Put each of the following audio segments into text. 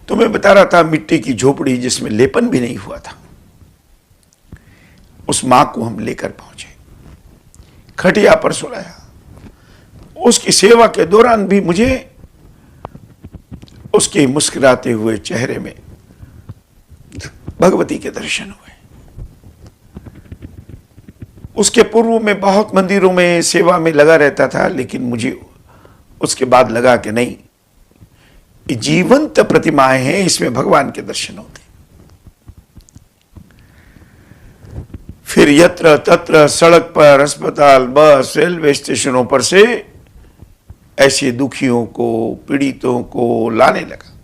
तो मैं बता रहा था, मिट्टी की झोपड़ी जिसमें लेपन भी नहीं हुआ था, उस मां को हम लेकर पहुंचे, खटिया पर सुलाया। उसकी सेवा के दौरान भी मुझे उसके मुस्कुराते हुए चेहरे में भगवती के दर्शन हुए। उसके पूर्व में बहुत मंदिरों में सेवा में लगा रहता था, लेकिन मुझे उसके बाद लगा कि नहीं, ये जीवंत प्रतिमाएं हैं, इसमें भगवान के दर्शन होते। फिर यत्र तत्र सड़क पर, अस्पताल, बस, रेलवे स्टेशनों पर से ऐसे दुखियों को, पीड़ितों को लाने लगा।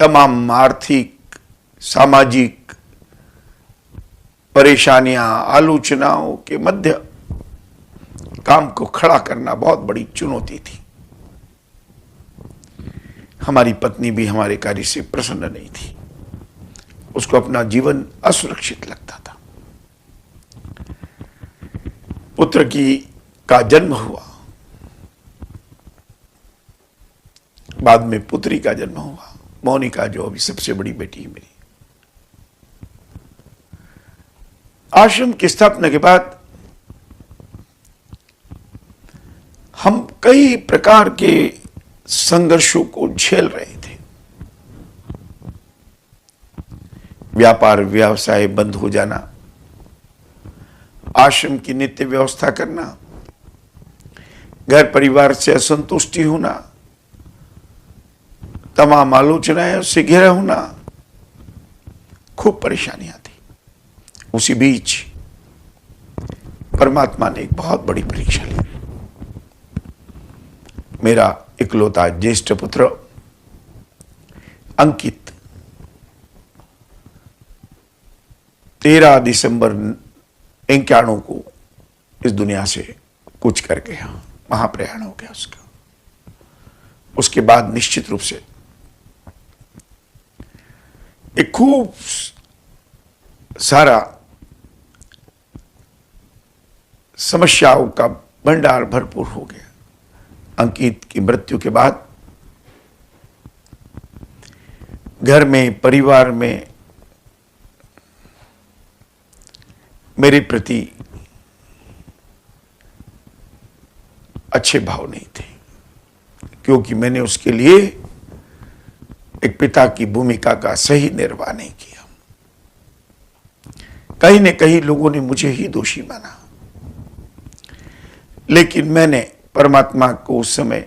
तमाम आर्थिक, सामाजिक परेशानियां, आलोचनाओं के मध्य काम को खड़ा करना बहुत बड़ी चुनौती थी। हमारी पत्नी भी हमारे कार्य से प्रसन्न नहीं थी, उसको अपना जीवन असुरक्षित लगता था। पुत्र का जन्म हुआ, बाद में पुत्री का जन्म हुआ, मोनिका, जो अभी सबसे बड़ी बेटी है मेरी। आश्रम की स्थापना के बाद हम कई प्रकार के संघर्षों को झेल रहे थे। व्यापार व्यवसाय बंद हो जाना, आश्रम की नित्य व्यवस्था करना, घर परिवार से असंतुष्टि होना, तमाम आलोचनाएं उससे घिरा होना, खूब परेशानियां थी। उसी बीच परमात्मा ने एक बहुत बड़ी परीक्षा ली। मेरा इकलौता ज्येष्ठ पुत्र अंकित 13 दिसंबर 91 को इस दुनिया से कूच कर गया, महाप्रयाण हो गया उसका। उसके बाद निश्चित रूप से एक खूब सारा समस्याओं का भंडार भरपूर हो गया। अंकित की मृत्यु के बाद घर में, परिवार में मेरे प्रति अच्छे भाव नहीं थे, क्योंकि मैंने उसके लिए एक पिता की भूमिका का सही निर्वाह नहीं किया। कहीं न कहीं लोगों ने मुझे ही दोषी माना, लेकिन मैंने परमात्मा को उस समय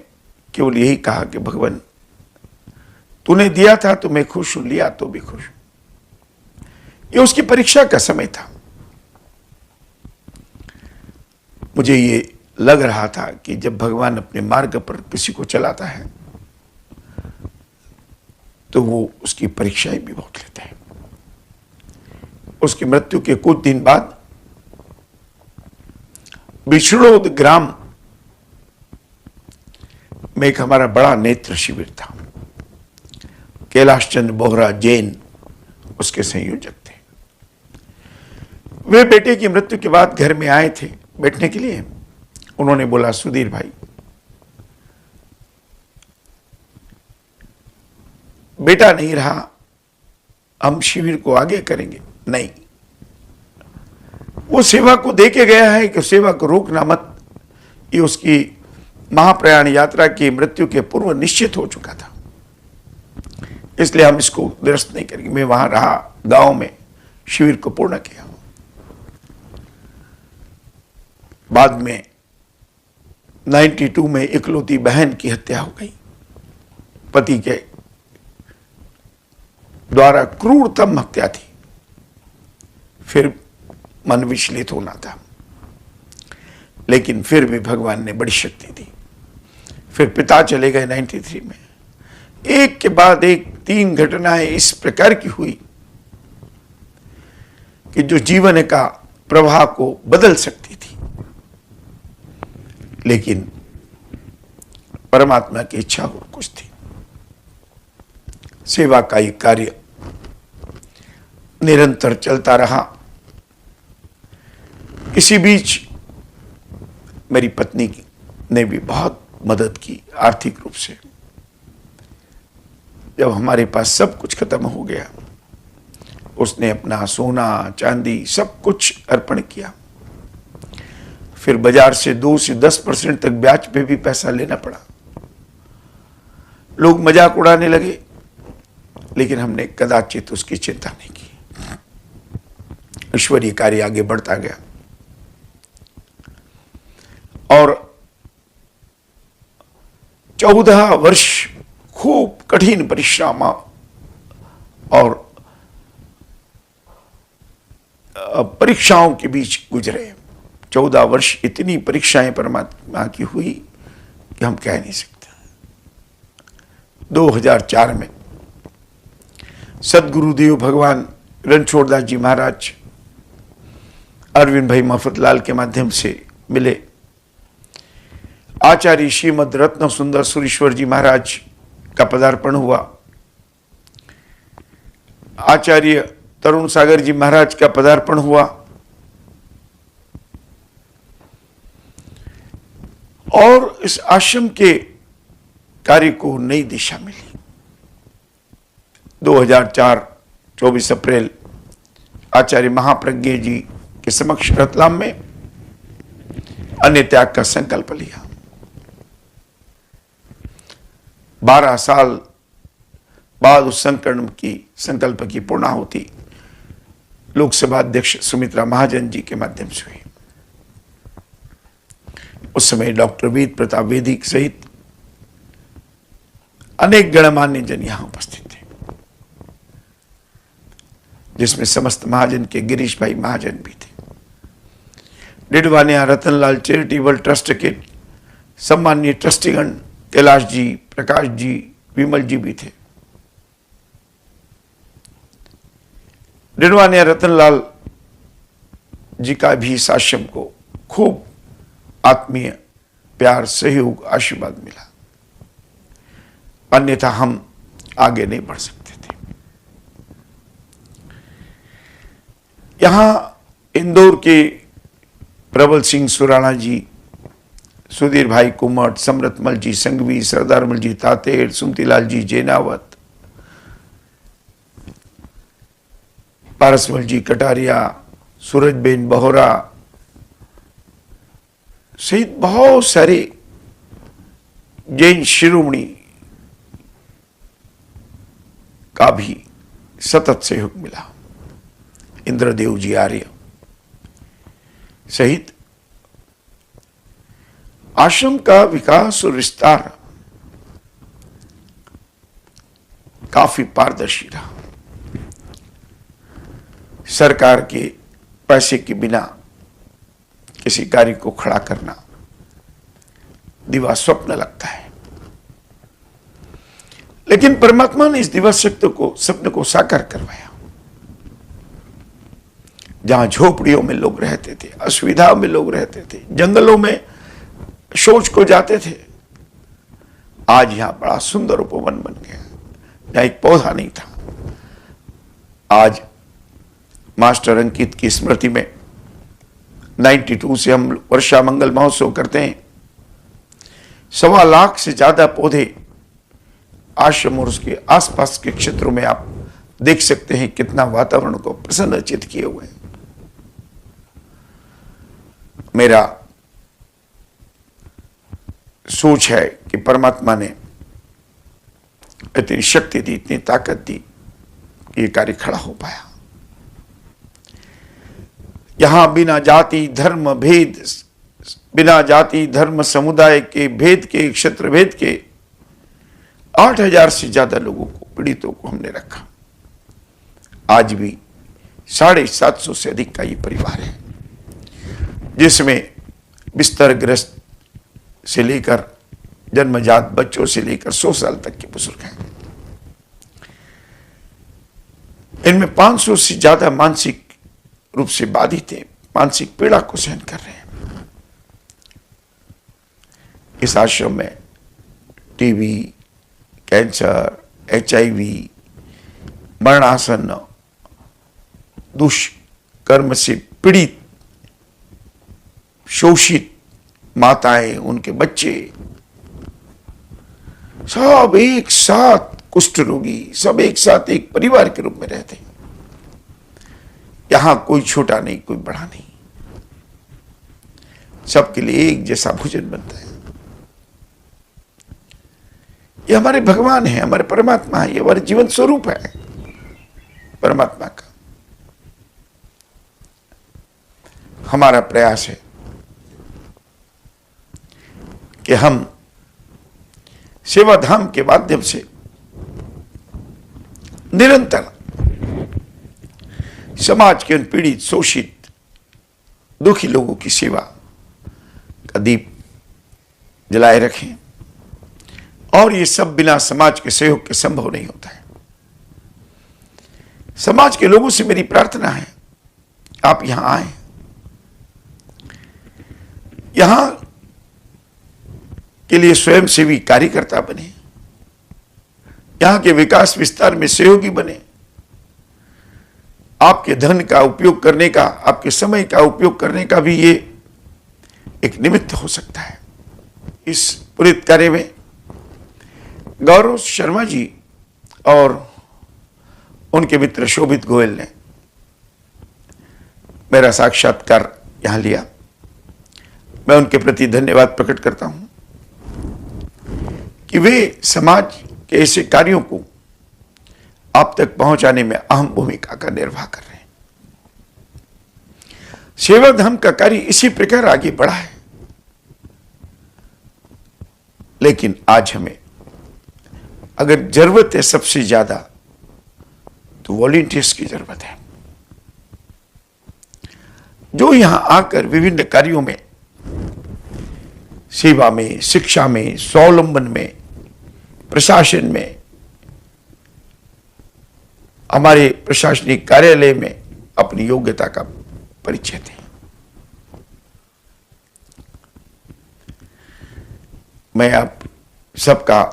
केवल यही कहा कि भगवान, तूने दिया था तो मैं खुश हूं, लिया तो भी खुश हूं। ये उसकी परीक्षा का समय था। मुझे ये लग रहा था कि जब भगवान अपने मार्ग पर किसी को चलाता है तो वो उसकी परीक्षाएं भी बहुत लेता है। उसकी मृत्यु के कुछ दिन बाद बिछड़ोद ग्राम में एक हमारा बड़ा नेत्र शिविर था। कैलाश चंद्र बोहरा जैन उसके संयोजक थे। वे बेटे की मृत्यु के बाद घर में आए थे बैठने के लिए। उन्होंने बोला, सुधीर भाई, बेटा नहीं रहा, हम शिविर को आगे करेंगे। नहीं, वो सेवा को दे के गया है कि सेवा को रोकना मत। ये उसकी महाप्रयाण यात्रा की मृत्यु के पूर्व निश्चित हो चुका था, इसलिए हम इसको निरस्त नहीं करेंगे। मैं वहां रहा, गांव में शिविर को पूर्ण किया। बाद में 92 में इकलौती बहन की हत्या हो गई। पति के द्वारा क्रूरतम हत्या थी। फिर मन विचलित होना था, लेकिन फिर भी भगवान ने बड़ी शक्ति दी। फिर पिता चले गए 93 में। एक के बाद एक 3 घटनाएं इस प्रकार की हुई कि जो जीवन का प्रवाह को बदल सकती थी, लेकिन परमात्मा की इच्छा और कुछ थी। सेवा का ये कार्य निरंतर चलता रहा। इसी बीच मेरी पत्नी ने भी बहुत मदद की आर्थिक रूप से। जब हमारे पास सब कुछ खत्म हो गया, उसने अपना सोना चांदी सब कुछ अर्पण किया। फिर बाजार से 2 से 10% तक ब्याज पे भी पैसा लेना पड़ा। लोग मजाक उड़ाने लगे, लेकिन हमने कदाचित उसकी चिंता नहीं की। ईश्वरीय कार्य आगे बढ़ता गया और 14 वर्ष खूब कठिन परिश्रम और परीक्षाओं के बीच गुजरे। 14 वर्ष इतनी परीक्षाएं परमात्मा की हुई कि हम कह नहीं सकते। 2004 में सदगुरुदेव भगवान रणछोड़दास जी महाराज अरविंद भाई मफतलाल के माध्यम से मिले। आचार्य श्रीमद रत्न सुंदर सुरेश्वर जी महाराज का पदार्पण हुआ। आचार्य तरुण सागर जी महाराज का पदार्पण हुआ और इस आश्रम के कार्य को नई दिशा मिली। 2004 24 अप्रैल आचार्य महाप्रज्ञ जी के समक्ष रतलाम में अन्य त्याग का संकल्प लिया। 12 साल बाद उस संकल्प की पूर्णाहुति लोकसभा अध्यक्ष सुमित्रा महाजन जी के माध्यम से हुई। उस समय डॉक्टर वेद प्रताप वेदिक सहित अनेक गणमान्य जन यहां उपस्थित थे, जिसमें समस्त महाजन के गिरीश भाई महाजन भी थे। डिडवानिया रतनलाल चैरिटेबल ट्रस्ट के सम्माननीय ट्रस्टीगण कैलाश जी, प्रकाश जी, विमल जी भी थे। डिडवानिया रतनलाल जी का भी इस आश्रम को खूब आत्मीय प्यार, सहयोग, आशीर्वाद मिला, अन्यथा हम आगे नहीं बढ़ सकते थे। यहां इंदौर के प्रबल सिंह सुराणा जी, सुधीर भाई कुमट, समरतमल जी संघवी, सरदारमल जी तातेड़, सुमतीलाल जी जैनावत, पारसमल जी कटारिया, सूरजबेन बहोरा सहित बहुत सारे जैन शिरोमणि का भी सतत सहयोग मिला। इंद्रदेव जी आर्य सहित आश्रम का विकास और विस्तार काफी पारदर्शी रहा। सरकार के पैसे के बिना किसी कार्य को खड़ा करना दिवा स्वप्न लगता है, लेकिन परमात्मा ने इस दिवा स्वप्न को साकार करवाया। जहां झोपड़ियों में लोग रहते थे, असुविधाओं में लोग रहते थे, जंगलों में शौच को जाते थे, आज यहां बड़ा सुंदर उपवन बन गया। यहां एक पौधा नहीं था। आज मास्टर अंकित की स्मृति में 92 से हम वर्षा मंगल महोत्सव करते हैं। 1.25 लाख से ज्यादा पौधे आश्रम और उसके आसपास के क्षेत्रों में आप देख सकते हैं कितना वातावरण को प्रसन्नचित किए हुए हैं। मेरा सोच है कि परमात्मा ने इतनी शक्ति दी, इतनी ताकत दी, ये कार्य खड़ा हो पाया। यहां बिना जाति धर्म भेद, बिना जाति धर्म समुदाय के भेद के, क्षेत्र भेद के 8000 से ज्यादा लोगों को, पीड़ितों को हमने रखा। आज भी 750 से अधिक का ये परिवार है, जिसमें बिस्तरग्रस्त से लेकर जन्मजात बच्चों से लेकर 100 साल तक के बुजुर्ग हैं। इनमें 500 से ज्यादा मानसिक रूप से बाधित हैं, मानसिक पीड़ा को सहन कर रहे हैं। इस आश्रम में टीबी, कैंसर, HIV, मरणासन्न, दुष्कर्म से पीड़ित, शोषित माताएं, उनके बच्चे सब एक साथ कुष्ठ रोगी सब एक साथ एक परिवार के रूप में रहते हैं। यहां कोई छोटा नहीं, कोई बड़ा नहीं, सबके लिए एक जैसा भोजन बनता है। ये हमारे भगवान है, हमारे परमात्मा है, ये हमारे जीवन स्वरूप है परमात्मा का। हमारा प्रयास है कि हम सेवाधाम के माध्यम से निरंतर समाज के उन पीड़ित, शोषित, दुखी लोगों की सेवा का दीप जलाए रखें। और ये सब बिना समाज के सहयोग के संभव नहीं होता है। समाज के लोगों से मेरी प्रार्थना है, आप यहां आए, यहां के लिए स्वयंसेवी कार्यकर्ता बने, यहां के विकास विस्तार में सहयोगी बने। आपके धन का उपयोग करने का, आपके समय का उपयोग करने का भी ये एक निमित्त हो सकता है। इस पूरे कार्य में गौरव शर्मा जी और उनके मित्र शोभित गोयल ने मेरा साक्षात्कार यहां लिया। मैं उनके प्रति धन्यवाद प्रकट करता हूं कि वे समाज के ऐसे कार्यों को आप तक पहुंचाने में अहम भूमिका का निर्वाह कर रहे हैं। सेवाधाम का कार्य इसी प्रकार आगे बढ़ा है, लेकिन आज हमें अगर जरूरत है सबसे ज्यादा तो वॉलंटियर्स की जरूरत है, जो यहां आकर विभिन्न कार्यों में, सेवा में, शिक्षा में, स्वावलंबन में, प्रशासन में, हमारे प्रशासनिक कार्यालय में अपनी योग्यता का परिचय दें। मैं आप सबका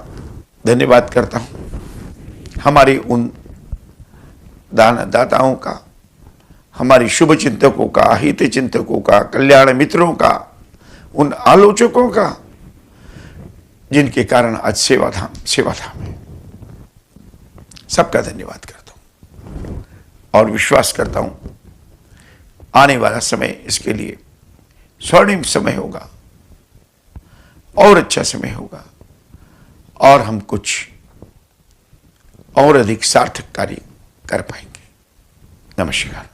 धन्यवाद करता हूं, हमारे उन दानदाताओं का, हमारे शुभ चिंतकों का, हित चिंतकों का, कल्याण मित्रों का, उन आलोचकों का, जिनके कारण आज सेवाधाम है। सबका धन्यवाद करता हूं और विश्वास करता हूं आने वाला समय इसके लिए स्वर्णिम समय होगा और अच्छा समय होगा, और हम कुछ और अधिक सार्थक कार्य कर पाएंगे। नमस्कार।